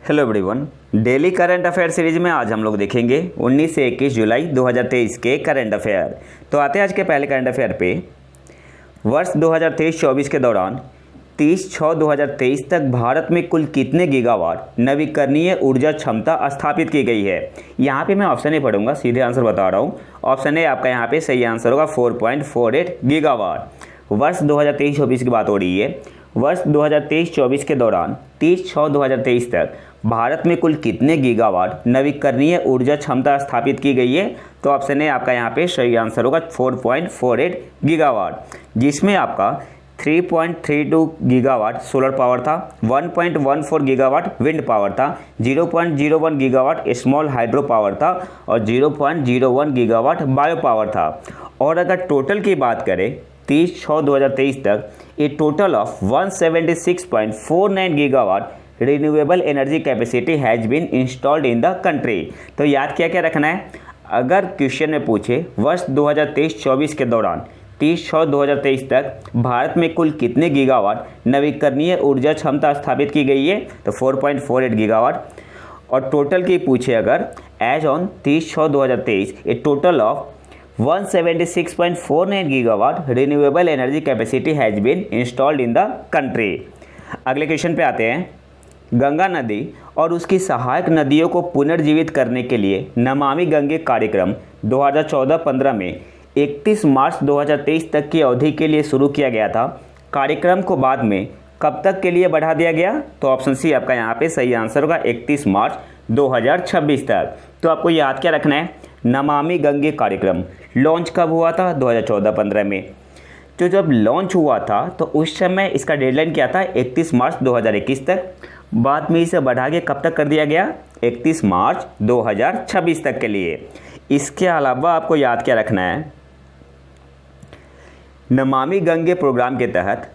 Hello everyone. Daily current affair series में आज हम लोग देखेंगे 19 से 21 जुलाई 2023 के करंट अफेयर। तो आते हैं आज के पहले करंट अफेयर पे। वर्ष 2023-24 के दौरान 30/6/2023 तक भारत में कुल कितने गीगावाट नवीकरणीय ऊर्जा क्षमता स्थापित की गई है। यहाँ पे मैं ऑप्शन नहीं पढ़ूंगा, सीधे आंसर बता रहा हूँ। ऑप्शन ए आपका यहाँ पे सही आंसर होगा 4.48 गीगावाट। वर्ष 2023-24 की बात हो रही है। वर्ष 2023-24 के दौरान 30/6/2023 तक भारत में कुल कितने गीगावाट नवीकरणीय ऊर्जा क्षमता स्थापित की गई है। तो ऑप्शन ए आपका यहाँ पे सही आंसर होगा 4.48 गीगावाट, जिसमें आपका 3.32 गीगावाट सोलर पावर था, 1.14 गीगावाट विंड पावर था, 0.01 गीगावाट स्मॉल हाइड्रो पावर था और 0.01 गीगावाट बायो पावर था। और अगर टोटल की बात करें 30/6/2023 तक a total of 176.49 gigawatt renewable energy capacity has been installed in the country. तो याद क्या क्या रखना है। अगर क्वेश्चन में पूछे वर्ष 2023-24 के दौरान 30/6/2023 तक भारत में कुल कितने गीगावाट नवीकरणीय ऊर्जा क्षमता स्थापित की गई है, तो 4.48 गीगावाट। और टोटल की पूछे अगर as on 30/6/2023 a total of 176.49 gigawatt renewable energy capacity has been installed in the country. अगले क्वेश्चन पे आते हैं। गंगा नदी और उसकी सहायक नदियों को पुनर्जीवित करने के लिए नमामि गंगे कार्यक्रम 2014-15 में 31 मार्च 2023 तक की अवधि के लिए शुरू किया गया था। कार्यक्रम को बाद में कब तक के लिए बढ़ा दिया गया, तो ऑप्शन सी आपका यहाँ पे सही आंसर होगा 31 मार्च 2026 तक। तो आपको याद क्या रखना है, नमामि गंगे कार्यक्रम लॉन्च कब हुआ था, 2014-15 में। तो जब लॉन्च हुआ था तो उस समय इसका डेडलाइन क्या था, 31 मार्च 2021 तक। बाद में इसे बढ़ा के कब तक कर दिया गया, 31 मार्च 2026 तक के लिए। इसके अलावा आपको याद क्या रखना है, नमामि गंगे प्रोग्राम के तहत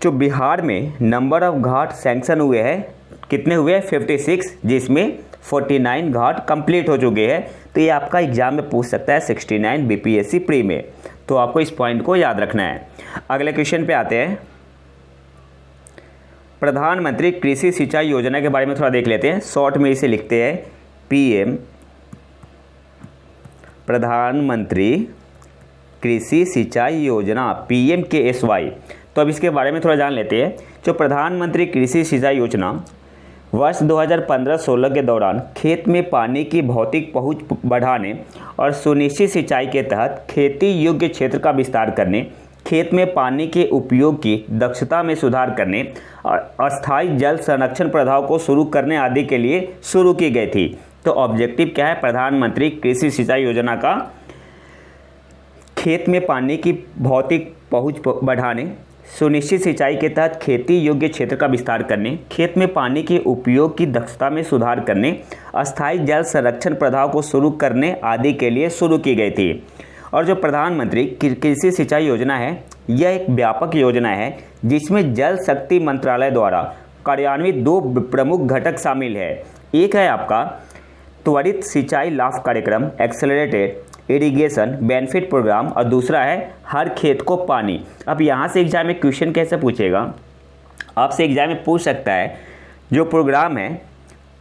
जो बिहार में नंबर ऑफ घाट सैंक्शन हुए हैं, कितने हुए हैं, 56, जिसमें 49 घाट कंप्लीट हो चुके हैं। तो ये आपका एग्जाम में पूछ सकता है 69 बीपीएससी प्री में। तो आपको इस पॉइंट को याद रखना है। अगले क्वेश्चन पे आते हैं। प्रधानमंत्री कृषि सिंचाई योजना के बारे में थोड़ा देख लेते हैं। शॉर्ट में इसे लिखते हैं पीएम, प्रधानमंत्री कृषि सिंचाई योजना, PMKSY। तो अब इसके बारे में थोड़ा जान लेते हैं। जो प्रधानमंत्री कृषि सिंचाई योजना वर्ष 2015-16 के दौरान खेत में पानी की भौतिक पहुंच बढ़ाने और सुनिश्चित सिंचाई के तहत खेती योग्य क्षेत्र का विस्तार करने, खेत में पानी के उपयोग की दक्षता में सुधार करने और अस्थायी जल संरक्षण प्रथाओं को शुरू करने आदि के लिए शुरू की गई थी। तो ऑब्जेक्टिव क्या है प्रधानमंत्री कृषि सिंचाई योजना का, खेत में पानी की भौतिक पहुंच बढ़ाने, सुनिश्चित सिंचाई के तहत खेती योग्य क्षेत्र का विस्तार करने, खेत में पानी के उपयोग की दक्षता में सुधार करने, अस्थायी जल संरक्षण प्रथाओं को शुरू करने आदि के लिए शुरू की गई थी। और जो प्रधानमंत्री कृषि सिंचाई योजना है, यह एक व्यापक योजना है जिसमें जल शक्ति मंत्रालय द्वारा कार्यान्वित 2 प्रमुख घटक शामिल है। एक है आपका त्वरित सिंचाई लाभ कार्यक्रम, एक्सेलरेटेड इरिगेशन बेनिफिट प्रोग्राम, और दूसरा है हर खेत को पानी। अब यहाँ से एग्जाम में क्वेश्चन कैसे पूछेगा, आपसे एग्जाम में पूछ सकता है जो प्रोग्राम है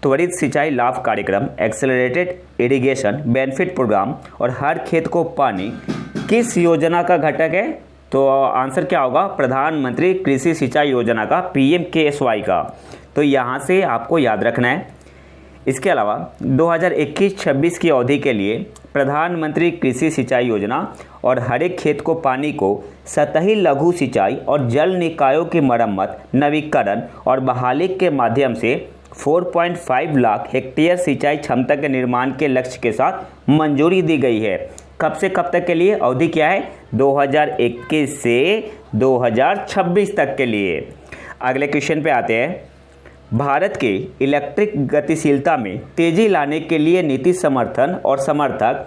त्वरित सिंचाई लाभ कार्यक्रम, एक्सेलरेटेड इरिगेशन बेनिफिट प्रोग्राम और हर खेत को पानी, किस योजना का घटक है। तो आंसर क्या होगा, प्रधानमंत्री कृषि सिंचाई योजना का, PMKSY का। तो यहाँ से आपको याद रखना है। इसके अलावा 2021-26 की अवधि के लिए प्रधानमंत्री कृषि सिंचाई योजना और हर एक खेत को पानी को सतही लघु सिंचाई और जल निकायों की मरम्मत, नवीकरण और बहाली के माध्यम से 4.5 लाख हेक्टेयर सिंचाई क्षमता के निर्माण के लक्ष्य के साथ मंजूरी दी गई है। कब से कब तक के लिए, अवधि क्या है, 2021 से 2026 तक के लिए। अगले क्वेश्चन पे आते हैं। भारत के इलेक्ट्रिक गतिशीलता में तेजी लाने के लिए नीति समर्थन और समर्थक,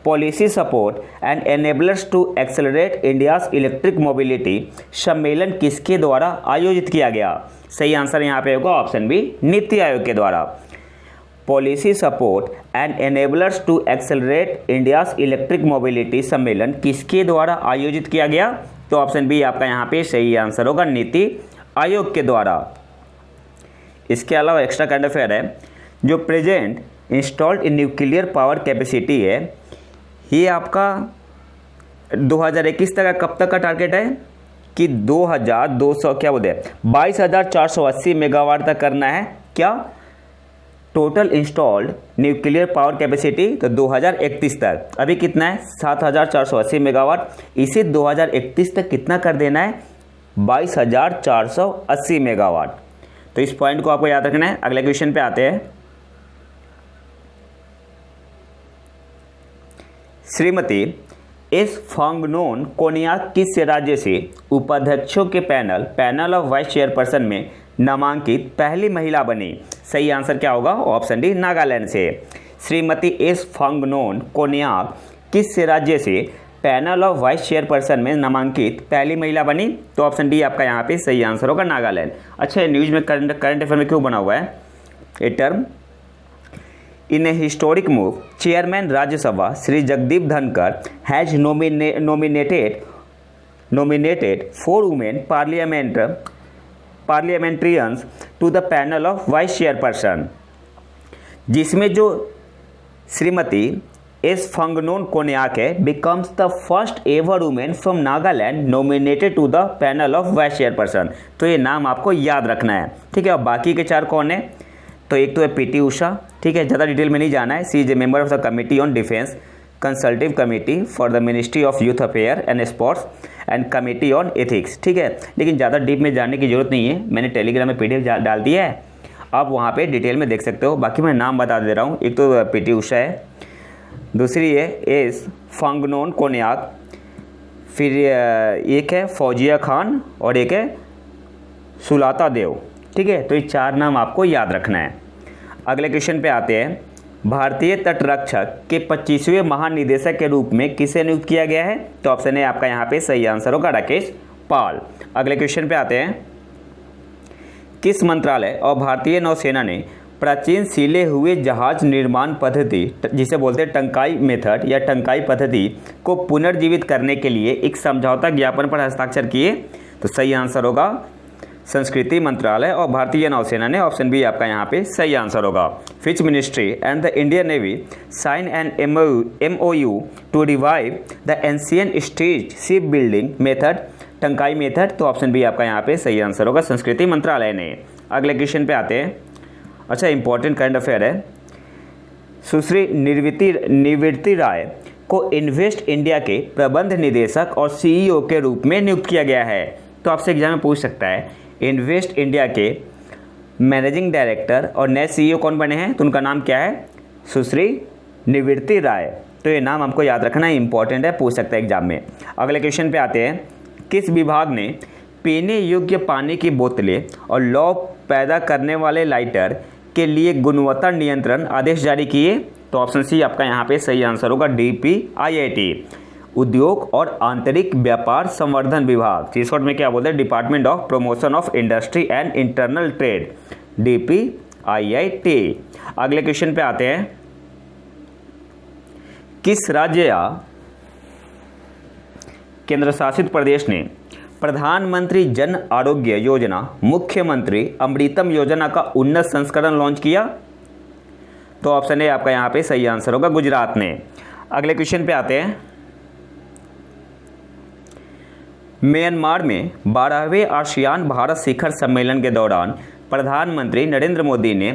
policy support and enablers to accelerate India's electric mobility सम्मेलन किसके द्वारा आयोजित किया गया। सही आंसर यहाँ पे होगा ऑप्शन बी, नीति आयोग के द्वारा। Policy support and enablers to accelerate India's electric mobility सम्मेलन किसके द्वारा आयोजित किया गया, तो ऑप्शन बी आपका यहाँ पे सही आंसर होगा, नीति आयोग के द्वारा। इसके अलावा एक्स्ट्रा करंट अफेयर है, जो present installed in nuclear power capacity है, ये आपका 2021 तक का कब तक का टारगेट है कि 2200 क्या बोलते हैं 22,480 मेगावाट तक करना है। क्या total installed nuclear power capacity, तो 2031 तक अभी कितना है 7,480 मेगावाट, इसे 2031 तक कितना कर देना है 22,480 मेगावाट। तो इस पॉइंट को आपको याद रखना है। अगले क्वेश्चन पे आते हैं। श्रीमती एस फांगनोन कोनियाक किस राज्य से उपाध्यक्षों के पैनल ऑफ वाइस चेयरपर्सन में नामांकित पहली महिला बनी? सही आंसर क्या होगा? ऑप्शन डी, नागालैंड से। श्रीमती एस फांगनोन कोनियाक किस राज्य से पैनल ऑफ वाइस चेयरपर्सन में नामांकित पहली महिला बनी? तो ऑप्शन डी आपका यहाँ पे सही आंसर होगा, नागालैंड। अच्छा, न्यूज में करंट अफेयर में क्यों बना हुआ है ये term? In A historic move, chairman Rajya Sabha Shri Jagdeep Dhankhar has nominated 4 women parliamentarians to the panel of vice chairperson, जिसमें जो श्रीमती एस फांगनोन कोनियाक है becomes the first ever woman from Nagaland nominated to the panel of vice chairperson। तो ये नाम आपको याद रखना है, ठीक है। और बाकी के 4 कौन है? तो एक तो है पीटी उषा, ठीक है, ज़्यादा डिटेल में नहीं जाना है। She is a member of the committee on defence, consultative committee for the ministry of youth affair and sports and committee on ethics, ठीक है। लेकिन ज़्यादा डीप में जाने की जरूरत नहीं है, मैंने टेलीग्राम में पीडीएफ डाल दिया है, आप वहाँ पे डिटेल में देख सकते हो। बाकी मैं नाम बता दे रहा हूँ, एक तो पीटी उषा है, दूसरी है एस फांगनोन कोनियाक, फिर एक है फौजिया खान और एक है सुलाता देव, ठीक है। तो ये 4 नाम आपको याद रखना है। अगले क्वेश्चन पे आते हैं। भारतीय तटरक्षक के 25वें महानिदेशक के रूप में किसे नियुक्त किया गया है? तो ऑप्शन है आपका यहाँ पे सही आंसर होगा, राकेश पाल। अगले क्वेश्चन पे आते हैं। किस मंत्रालय और भारतीय नौसेना ने प्राचीन सिले हुए जहाज निर्माण पद्धति, जिसे बोलते हैं टंकाई मेथड या टंकाई पद्धति, को पुनर्जीवित करने के लिए एक समझौता ज्ञापन पर हस्ताक्षर किए? तो सही आंसर होगा संस्कृति मंत्रालय और भारतीय नौसेना ने। ऑप्शन बी आपका यहाँ पे सही आंसर होगा। फिच ministry and the Indian navy sign an MOU to revive the ancient stage ship building method, Tankai method. तो ऑप्शन बी आपका यहाँ पे सही आंसर होगा, संस्कृति मंत्रालय ने। अगले क्वेश्चन पे आते हैं। अच्छा, इंपॉर्टेंट करंट अफेयर है। सुश्री निवृत्ति राय को इन्वेस्ट इंडिया के प्रबंध निदेशक और CEO के रूप में नियुक्त किया गया है। तो आपसे एग्जाम में पूछ सकता है इन्वेस्ट इंडिया के मैनेजिंग डायरेक्टर और नए CEO कौन बने हैं? तो उनका नाम क्या है? सुश्री निवृत्ति राय। तो ये नाम आपको याद रखना है, इंपॉर्टेंट है, पूछ सकता है एग्जाम में। अगले क्वेश्चन पे आते हैं। किस विभाग ने पीने योग्य पानी की बोतलें और लौ पैदा करने वाले लाइटर के लिए गुणवत्ता नियंत्रण आदेश जारी किए? तो ऑप्शन सी आपका यहाँ पे सही आंसर होगा, DPIIT, उद्योग और आंतरिक व्यापार संवर्धन विभाग, शॉर्ट में क्या बोलते हैं, department of promotion of industry and internal trade, DPIIT। अगले क्वेश्चन पे आते हैं। किस राज्य या केंद्र शासित प्रदेश ने प्रधानमंत्री जन आरोग्य योजना मुख्यमंत्री अमृतम योजना का उन्नत संस्करण लॉन्च किया? तो ऑप्शन ए आपका यहाँ पे सही आंसर होगा, गुजरात ने। अगले क्वेश्चन पे आते हैं। म्यांमार में 12वें आसियान भारत शिखर सम्मेलन के दौरान प्रधानमंत्री नरेंद्र मोदी ने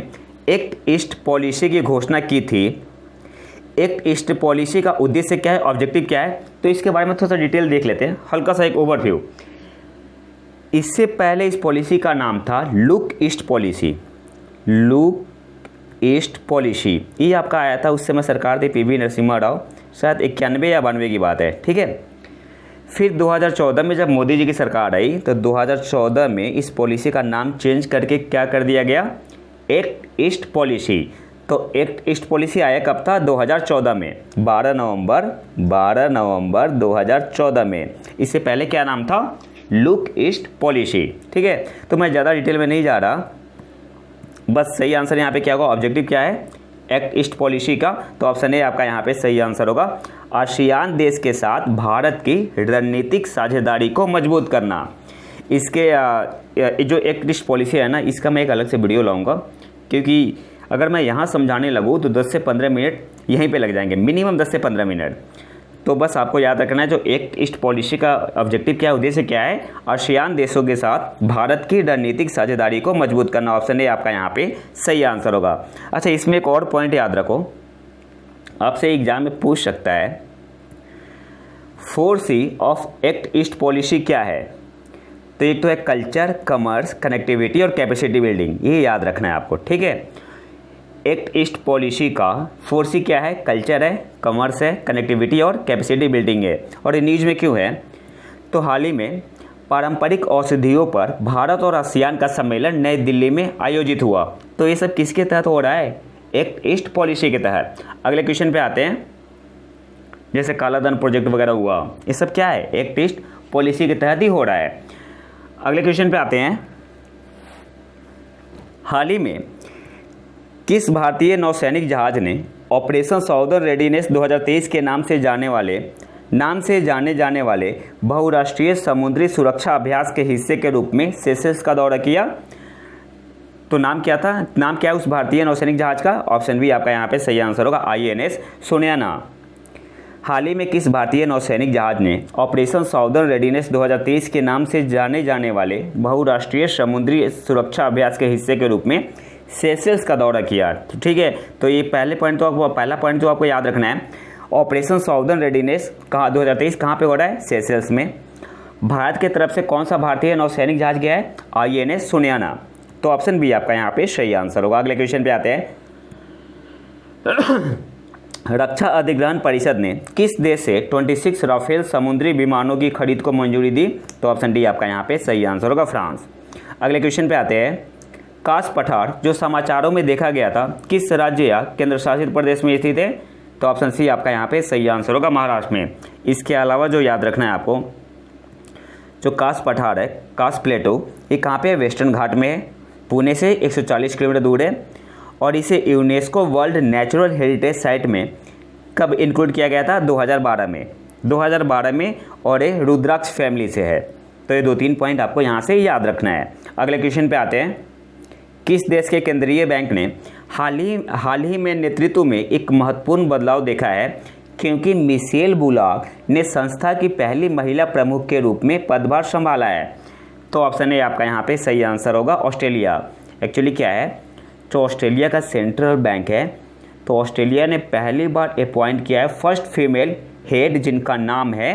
एक्ट ईस्ट पॉलिसी की घोषणा की थी। एक्ट ईस्ट पॉलिसी का उद्देश्य क्या है, ऑब्जेक्टिव क्या है? तो इसके बारे में थोड़ा सा डिटेल देख लेते हैं, हल्का सा एक ओवरव्यू। इससे पहले इस पॉलिसी का नाम था look east policy. Look east policy ये आपका आया था, उस समय सरकार थी PV नरसिम्हा राव, शायद 91 या 92 की बात है, ठीक है। फिर 2014 में जब मोदी जी की सरकार आई तो 2014 में इस पॉलिसी का नाम चेंज करके क्या कर दिया गया, एक्ट ईस्ट पॉलिसी। तो एक्ट ईस्ट पॉलिसी आया कब था, 2014 में, 12 नवंबर 2014 में। इससे पहले क्या नाम था, लुक ईस्ट पॉलिसी, ठीक है। तो मैं ज़्यादा डिटेल में नहीं जा रहा, बस सही आंसर यहाँ पे क्या होगा, ऑब्जेक्टिव क्या है, एक्ट ईस्ट पॉलिसी का। तो ऑप्शन ए आपका यहाँ पे सही आंसर होगा, आसियान देश के साथ भारत की रणनीतिक साझेदारी को मजबूत करना। इसके जो एक्ट ईस्ट पॉलिसी है ना, इसका मैं एक अलग से वीडियो लाऊंगा, क्योंकि अगर मैं यहाँ समझाने लगूँ तो 10 से 15 मिनट यहीं पे लग जाएंगे, मिनिमम 10 से 15 मिनट। तो बस आपको याद रखना है जो एक्ट ईस्ट पॉलिसी का ऑब्जेक्टिव क्या है, उद्देश्य क्या है, आसियान देशों के साथ भारत की रणनीतिक साझेदारी को मजबूत करना। ऑप्शन ए आपका यहाँ पे सही आंसर होगा। अच्छा, इसमें एक और पॉइंट याद रखो, आपसे एग्जाम में पूछ सकता है 4C of act east policy क्या है। तो एक तो है कल्चर, कमर्स, कनेक्टिविटी और कैपेसिटी बिल्डिंग, ये याद रखना है आपको, ठीक है। एक्ट ईस्ट पॉलिसी का 4C क्या है, कल्चर है, कमर्स है, कनेक्टिविटी और कैपेसिटी बिल्डिंग है। और ये न्यूज़ में क्यों है, तो हाल ही में पारंपरिक औषधियों पर भारत और आसियान का सम्मेलन नई दिल्ली में आयोजित हुआ। तो ये सब किसके तहत हो रहा है, एक्ट ईस्ट पॉलिसी के तहत। अगले क्वेश्चन पे आते हैं, जैसे कालाधन प्रोजेक्ट वगैरह हुआ, ये सब क्या है, एक्ट ईस्ट पॉलिसी के तहत ही हो रहा है। अगले क्वेश्चन पे आते हैं, हाल ही में किस भारतीय नौसैनिक जहाज ने ऑपरेशन साउदर्न रेडीनेस 2023 के नाम से जाने जाने वाले बहुराष्ट्रीय समुद्री सुरक्षा अभ्यास के हिस्से के रूप में सेशेल्स का दौरा किया। तो नाम क्या था, नाम क्या है उस भारतीय नौसैनिक जहाज का, ऑप्शन बी आपका यहाँ पे सही आंसर होगा, INS सुनयाना। हाल ही में किस भारतीय नौसैनिक जहाज ने ऑपरेशन साउदर्न रेडीनेस 2023 के नाम से जाने जाने वाले बहुराष्ट्रीय समुद्री सुरक्षा अभ्यास के हिस्से के रूप में सेशेल्स का दौरा किया। ठीक है, तो ये पहला पॉइंट जो आपको याद रखना है, ऑपरेशन साउदर्न रेडीनेस कहाँ 2023 कहाँ पे हो रहा है, सेशेल्स में। भारत की तरफ से कौन सा भारतीय नौसैनिक जहाज गया है, INS सुनयाना। तो ऑप्शन बी आपका यहाँ पे सही आंसर होगा। अगले क्वेश्चन पे आते हैं, रक्षा अधिग्रहण परिषद ने किस देश से 26 राफेल समुद्री विमानों की खरीद को मंजूरी दी। तो ऑप्शन डी आपका यहाँ पे सही आंसर होगा, फ्रांस। अगले क्वेश्चन पे आते हैं, कास पठार जो समाचारों में देखा गया था किस राज्य या केंद्र शासित प्रदेश में स्थित है। तो ऑप्शन सी आपका यहाँ पे सही आंसर होगा, महाराष्ट्र में। इसके अलावा जो याद रखना है आपको, जो कास पठार है, कास प्लेटो, ये कहाँ पे है, वेस्टर्न घाट में है, पुणे से 140 किलोमीटर दूर है। और इसे UNESCO world natural heritage site में कब इंक्लूड किया गया था, 2012 में, और ये रुद्राक्ष फैमिली से है। तो ये 2-3 पॉइंट आपको यहाँ से याद रखना है। अगले क्वेश्चन पे आते हैं, किस देश के केंद्रीय बैंक ने हाल ही में नेतृत्व में एक महत्वपूर्ण बदलाव देखा है, क्योंकि मिशेल बुलाक ने संस्था की पहली महिला प्रमुख के रूप में पदभार संभाला है। तो ऑप्शन ए आपका यहाँ पे सही आंसर होगा, ऑस्ट्रेलिया। एक्चुअली क्या है, जो ऑस्ट्रेलिया का सेंट्रल बैंक है, तो ऑस्ट्रेलिया ने पहली बार अपॉइंट किया है फर्स्ट फीमेल हेड, जिनका नाम है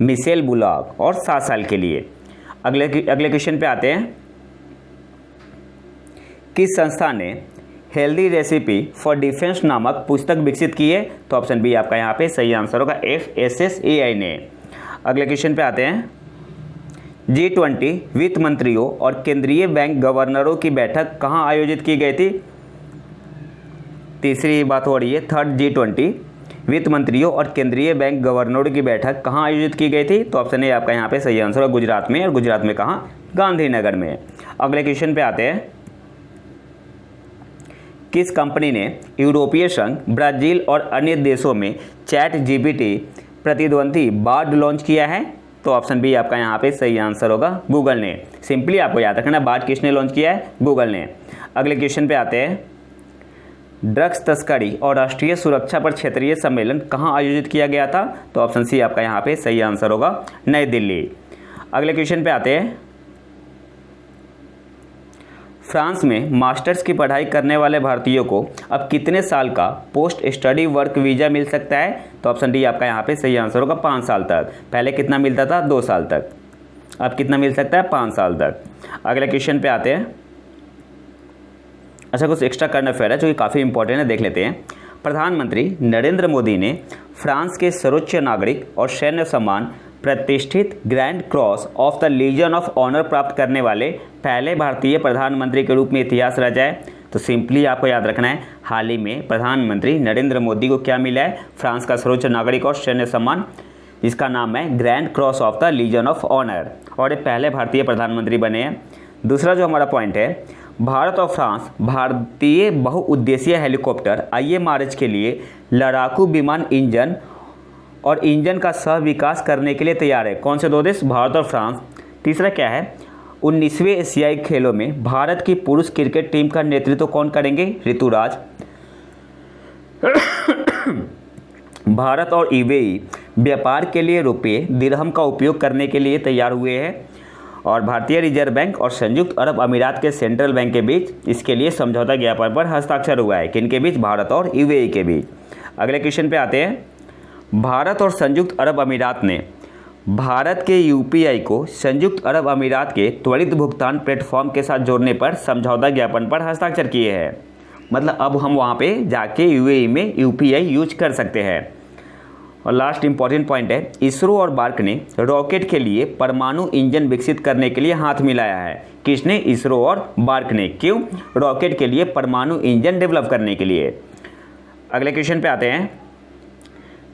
मिशेल बुलाक, और 7 साल के लिए। अगले क्वेश्चन पे आते हैं, किस संस्था ने हेल्दी रेसिपी फॉर डिफेंस नामक पुस्तक विकसित की है। तो ऑप्शन बी आपका यहाँ पे सही आंसर होगा, FSSAI ने। अगले क्वेश्चन पे आते हैं, G20 वित्त मंत्रियों और केंद्रीय बैंक गवर्नरों की बैठक कहाँ आयोजित की गई थी। तीसरी बात हो रही है, थर्ड G20 वित्त मंत्रियों और केंद्रीय बैंक गवर्नरों की बैठक कहाँ आयोजित की गई थी। तो ऑप्शन ए आपका यहाँ पे सही आंसर होगा, गुजरात में। और गुजरात में कहाँ, गांधीनगर में। अगले क्वेश्चन पे आते हैं, किस कंपनी ने यूरोपीय संघ, ब्राज़ील और अन्य देशों में ChatGPT प्रतिद्वंदी बार्ड लॉन्च किया है। तो ऑप्शन बी आपका यहाँ पे सही आंसर होगा, गूगल ने। सिंपली आपको याद रखना, बार्ड किसने लॉन्च किया है, गूगल ने। अगले क्वेश्चन पे आते हैं, ड्रग्स तस्करी और राष्ट्रीय सुरक्षा पर क्षेत्रीय सम्मेलन कहाँ आयोजित किया गया था। तो ऑप्शन सी आपका यहाँ पे सही आंसर होगा, नई दिल्ली। अगले क्वेश्चन पे आते हैं, फ्रांस में मास्टर्स की पढ़ाई करने वाले भारतीयों को अब कितने साल का पोस्ट स्टडी वर्क वीज़ा मिल सकता है। तो ऑप्शन डी आपका यहाँ पे सही आंसर होगा, 5 साल तक। पहले कितना मिलता था, 2 साल तक, अब कितना मिल सकता है, 5 साल तक। अगले क्वेश्चन पे आते हैं, अच्छा कुछ एक्स्ट्रा करंट अफेयर है जो कि काफ़ी इंपॉर्टेंट है, देख लेते हैं। प्रधानमंत्री नरेंद्र मोदी ने फ्रांस के सर्वोच्च नागरिक और सैन्य सम्मान प्रतिष्ठित Grand Cross of the Legion of Honour प्राप्त करने वाले पहले भारतीय प्रधानमंत्री के रूप में इतिहास रचा है। तो सिंपली आपको याद रखना है, हाल ही में प्रधानमंत्री नरेंद्र मोदी को क्या मिला है, फ्रांस का सर्वोच्च नागरिक और सैन्य सम्मान, जिसका नाम है Grand Cross of the Legion of Honour, और ये पहले भारतीय प्रधानमंत्री बने हैं। दूसरा जो हमारा पॉइंट है, भारत और फ्रांस भारतीय बहुउद्देशीय हेलीकॉप्टर IMRH के लिए लड़ाकू विमान इंजन का सह विकास करने के लिए तैयार है। कौन से 2 देश, भारत और फ्रांस। तीसरा क्या है, 19वें एशियाई खेलों में भारत की पुरुष क्रिकेट टीम का नेतृत्व कौन करेंगे? ऋतुराज। भारत और यूएई व्यापार के लिए रुपये दिरहम का उपयोग करने के लिए तैयार हुए हैं और भारतीय रिजर्व बैंक और संयुक्त अरब अमीरात के सेंट्रल बैंक के बीच इसके लिए समझौता ज्ञापन पर हस्ताक्षर हुआ है। किनके बीच? भारत और यूएई के बीच। अगले क्वेश्चन पे आते हैं। भारत और संयुक्त अरब अमीरात ने भारत के यूपीआई को संयुक्त अरब अमीरात के त्वरित भुगतान प्लेटफॉर्म के साथ जोड़ने पर समझौता ज्ञापन पर हस्ताक्षर किए हैं। मतलब अब हम वहाँ पे जाके यूएई में यूपीआई यूज कर सकते हैं। और लास्ट इंपॉर्टेंट पॉइंट है, इसरो और बार्क ने रॉकेट के लिए परमाणु इंजन विकसित करने के लिए हाथ मिलाया है। किसने? इसरो और बार्क ने। क्यों? रॉकेट के लिए परमाणु इंजन डेवलप करने के लिए। अगले क्वेश्चन पे आते हैं।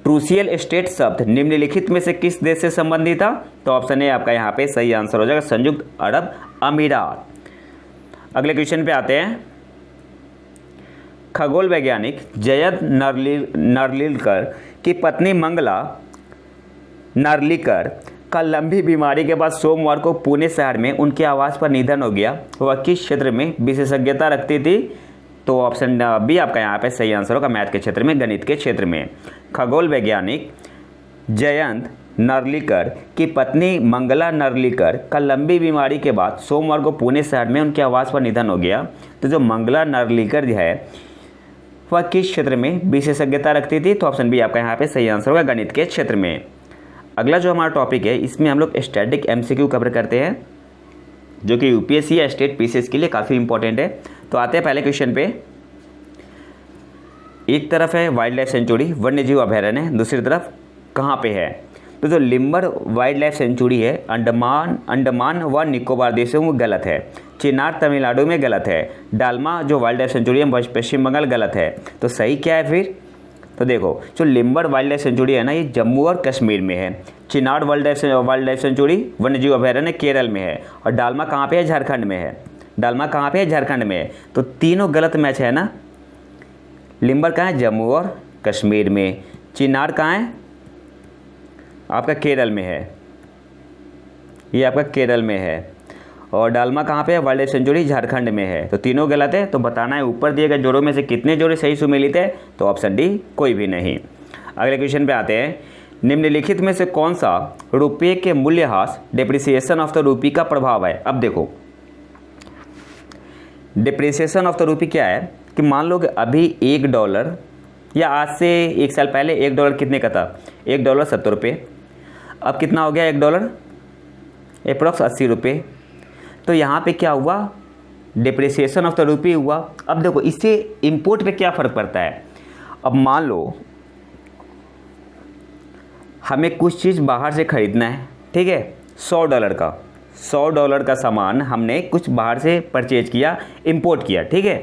क्रूशियल स्टेट शब्द निम्नलिखित में से किस देश से संबंधित था? तो ऑप्शन ए आपका यहाँ पे सही आंसर हो जाएगा, संयुक्त अरब अमीरात। अगले क्वेश्चन पे आते हैं। खगोल वैज्ञानिक जयंत नार्लिकर की पत्नी मंगला नार्लिकर का लंबी बीमारी के बाद सोमवार को पुणे शहर में उनके आवास पर निधन हो गया। वह किस क्षेत्र में विशेषज्ञता रखती थी? तो ऑप्शन बी आपका यहाँ पे सही आंसर होगा, मैथ के क्षेत्र में, गणित के क्षेत्र में। खगोल वैज्ञानिक जयंत नार्लिकर की पत्नी मंगला नार्लिकर का लंबी बीमारी के बाद सोमवार को पुणे शहर में उनके आवास पर निधन हो गया। तो जो मंगला नार्लिकर है वह किस क्षेत्र में विशेषज्ञता रखती थी? तो ऑप्शन बी आपका यहाँ पे सही आंसर होगा, गणित के क्षेत्र में। अगला जो हमारा टॉपिक है इसमें हम लोग स्टैटिक एमसीक्यू कवर करते हैं जो कि यूपीएससी या स्टेट पीसीएस के लिए काफ़ी इंपॉर्टेंट है। तो आते हैं पहले क्वेश्चन पे। एक तरफ है वाइल्ड लाइफ सेंचुरी, वन्यजीव अभयारण्य, दूसरी तरफ कहाँ पे है? तो जो लिम्बर वाइल्ड लाइफ सेंचुरी है अंडमान व निकोबार देशों में गलत है। चिनार तमिलनाडु में गलत है। डालमा जो वाइल्ड लाइफ सेंचुरी है पश्चिम बंगाल गलत है। तो सही क्या है फिर? तो देखो जो लिम्बर वाइल्ड लाइफ सेंचुरी है ना ये जम्मू और कश्मीर में है। चिनार वाइल्ड लाइफ सेंचुरी वन्यजीव अभयारण्य केरल में है और डालमा कहाँ पे है? झारखंड में है। डालमा कहाँ पे है? झारखंड में है। तो तीनों गलत मैच है ना। लिम्बर कहाँ है? जम्मू और कश्मीर में। चिनार कहाँ है? आपका केरल में है, ये आपका केरल में है। और डालमा कहाँ पे है? वाइल्ड लाइफ सेंचुरी झारखंड में है। तो तीनों गलत है। तो बताना है ऊपर दिए गए जोड़ों में से कितने जोड़े सही सुमेलित है? तो ऑप्शन डी कोई भी नहीं। अगले क्वेश्चन पे आते हैं। निम्नलिखित में से कौन सा रुपये के मूल्यह्रास डिप्रिसिएशन ऑफ द रूपी का प्रभाव है? अब देखो डिप्रिसिएशन ऑफ द रूपी क्या है कि मान लो कि अभी $1 या आज से 1 साल पहले $1 कितने का था? $1 70 रुपये। अब कितना हो गया $1? अप्रॉक्स 80 रुपये। तो यहाँ पे क्या हुआ? डिप्रिसिएशन ऑफ द रूपी हुआ। अब देखो इससे इंपोर्ट पे क्या फ़र्क पड़ता है। अब मान लो हमें कुछ चीज़ बाहर से ख़रीदना है, ठीक है, $100 का सामान हमने कुछ बाहर से परचेज किया, इंपोर्ट किया, ठीक है।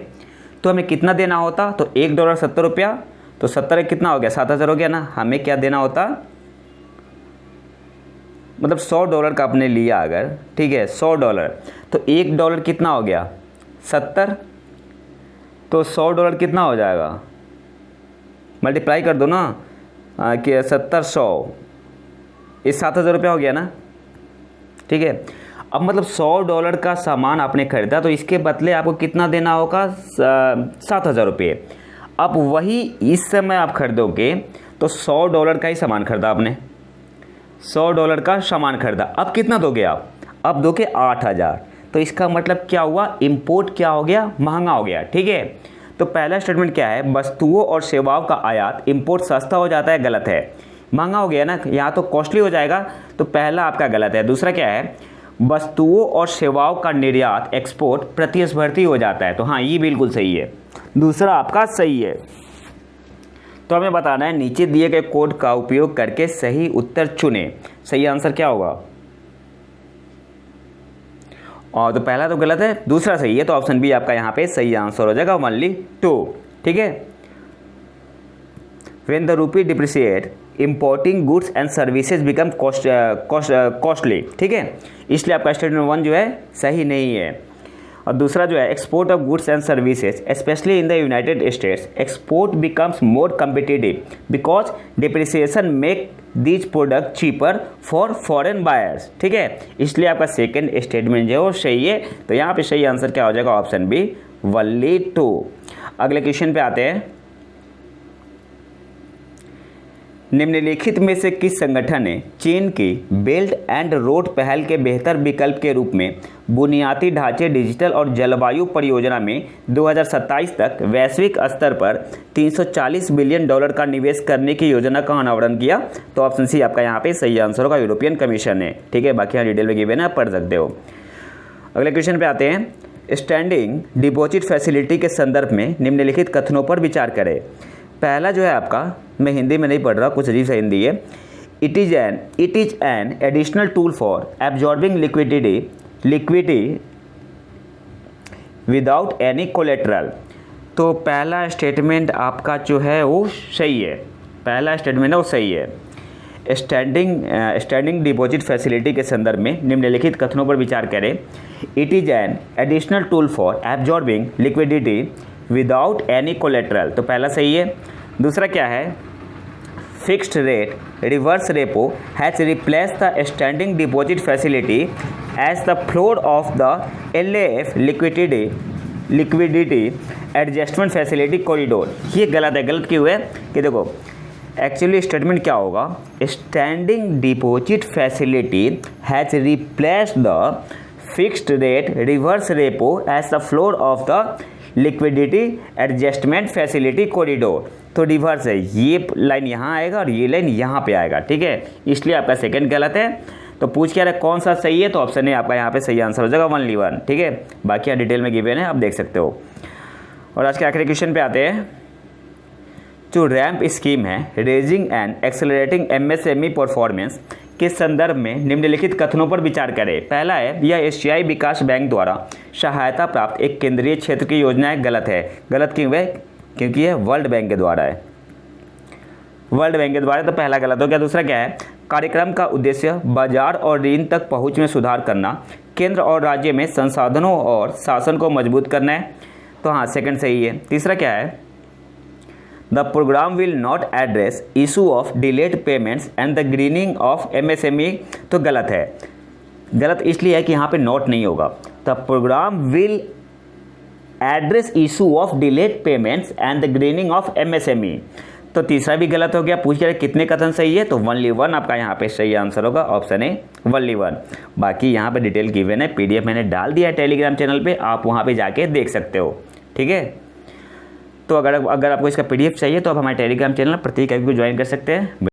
तो हमें कितना देना होता? तो $1 70 रुपया, तो 70 कितना हो गया? 7000 हो गया ना। हमें क्या देना होता? मतलब $100 का आपने लिया अगर, ठीक है, $100 तो $1 कितना हो गया? 70। तो $100 कितना हो जाएगा? मल्टीप्लाई कर दो ना कि 70 100 ये 7000 रुपया हो गया ना, ठीक है। अब मतलब $100 का सामान आपने खरीदा तो इसके बदले आपको कितना देना होगा? 7000 रुपये। अब वही इस समय आप खरीदोगे तो $100 का ही सामान खरीदा आपने, $100 का सामान खरीदा। अब कितना दोगे आप? अब दोगे 8000। तो इसका मतलब क्या हुआ? इंपोर्ट क्या हो गया? महंगा हो गया, ठीक है। तो पहला स्टेटमेंट क्या है? वस्तुओं और सेवाओं का आयात इंपोर्ट सस्ता हो जाता है, गलत है। महंगा हो गया ना, यहाँ तो कॉस्टली हो जाएगा, तो पहला आपका गलत है। दूसरा क्या है? वस्तुओं और सेवाओं का निर्यात एक्सपोर्ट प्रतिस्पर्धी हो जाता है, तो हाँ ये बिल्कुल सही है, दूसरा आपका सही है। तो हमें बताना है नीचे दिए गए कोड का उपयोग करके सही उत्तर चुनें। सही आंसर क्या होगा? और तो पहला तो गलत है, दूसरा सही है, तो ऑप्शन बी आपका यहाँ पे सही आंसर हो जाएगा, ओनली 2, ठीक है। When the rupee depreciate importing goods and services become costly, ठीक है, इसलिए आपका स्टेटमेंट 1 जो है सही नहीं है। और दूसरा जो है export of goods and services specially in the United states export becomes more competitive because depreciation make these product cheaper for foreign buyers. ठीक है, इसलिए आपका सेकंड स्टेटमेंट जो है वो सही है। तो यहाँ पे सही आंसर क्या हो जाएगा, ऑप्शन बी वनली 2। अगले क्वेश्चन पे आते हैं। निम्नलिखित में से किस संगठन ने चीन की बेल्ट एंड रोड पहल के बेहतर विकल्प के रूप में बुनियादी ढांचे, डिजिटल और जलवायु परियोजना में 2027 तक वैश्विक स्तर पर $340 बिलियन का निवेश करने की योजना का अनावरण किया? तो ऑप्शन सी आपका यहाँ पे सही आंसर होगा, यूरोपियन कमीशन है। ठीक है, बाकी यहाँ डिटेल में गिवन है, आप पढ़ सकते हो। अगले क्वेश्चन पे आते हैं। स्टैंडिंग डिपॉजिट फैसिलिटी के संदर्भ में निम्नलिखित कथनों पर विचार करें। पहला जो है आपका, मैं हिंदी में नहीं पढ़ रहा, कुछ अजीब सा हिंदी है। It is an additional tool for absorbing liquidity without any collateral. तो पहला स्टेटमेंट आपका जो है वो सही है, पहला स्टेटमेंट है वो सही है। स्टैंडिंग डिपॉजिट फैसिलिटी के संदर्भ में निम्नलिखित कथनों पर विचार करें। It is an additional tool for absorbing liquidity without any collateral, तो पहला सही है। दूसरा क्या है, fixed rate reverse repo has replace the standing deposit facility as the floor of the LAF liquidity adjustment facility corridor. ये गलत है। गलत क्यों है कि देखो एक्चुअली स्टेटमेंट क्या होगा, standing deposit facility has replace the fixed rate reverse repo as the floor of the liquidity adjustment facility corridor. तो रिवर्स है, ये लाइन यहाँ आएगा और ये लाइन यहाँ पे आएगा। ठीक है, इसलिए आपका सेकंड गलत है। तो पूछ क्या रहा है कौन सा सही है, तो ऑप्शन ए आपका यहाँ पे सही आंसर हो जाएगा, ओनली 1। ठीक है, बाकी यहाँ डिटेल में गिवन है, आप देख सकते हो। और आज के आखिरी क्वेश्चन पे आते हैं। जो रैम्प स्कीम है, raising and accelerating MSME performance के संदर्भ में निम्नलिखित कथनों पर विचार करें। पहला है, यह एशियाई विकास बैंक द्वारा सहायता प्राप्त एक केंद्रीय क्षेत्र की योजना है। गलत है। गलत क्यों है, क्योंकि यह वर्ल्ड बैंक के द्वारा है, वर्ल्ड बैंक के द्वारा, तो पहला गलत हो गया। दूसरा क्या है, कार्यक्रम का उद्देश्य बाजार और ऋण तक पहुंच में सुधार करना, केंद्र और राज्य में संसाधनों और शासन को मजबूत करना है। तो हाँ, सेकंड सही है। तीसरा क्या है, the programme will not address issue of delayed payments and the greening of MSME, तो गलत है। गलत इसलिए है कि यहाँ पे नॉट नहीं होगा। The programme will address issue of delayed payments and the greening of MSME, तो तीसरा भी गलत हो गया। पूछ रहे कितने कथन सही है, तो ओनली 1 आपका यहाँ पे सही आंसर होगा, ऑप्शन ए ओनली 1। बाकी यहाँ पे डिटेल गिवन है, PDF मैंने डाल दिया है टेलीग्राम चैनल पे, आप वहाँ पे जाके देख सकते हो। ठीक है, तो अगर आपको इसका PDF चाहिए तो आप हमारे टेलीग्राम चैनल प्रतीक को ज्वाइन कर सकते हैं।